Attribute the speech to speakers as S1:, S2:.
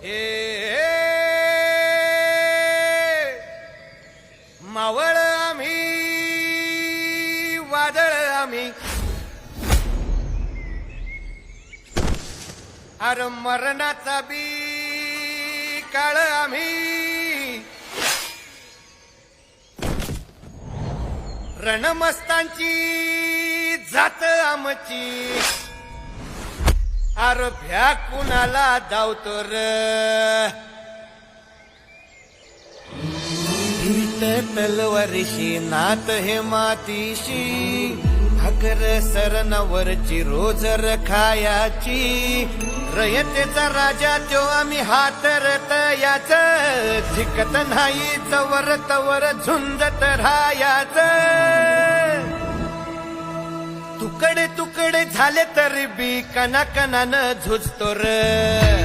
S1: ए मावळ आम्ही वादळ आम्ही अरे मरणाचा बी काळ आम्ही रणमस्तांची जात आमची अरे भ्या कुणाला धावतो र फिरत तलवारीशी नात हे मातीशी भाकर सरणावरची रोज खायाची रयतेचा राजा त्यो आम्ही हातरत याच झिकत नाही चवर तवर झुंजत राहायाच तुकडे तुकडे झाले तरी बी कणाकणानं झुजतो र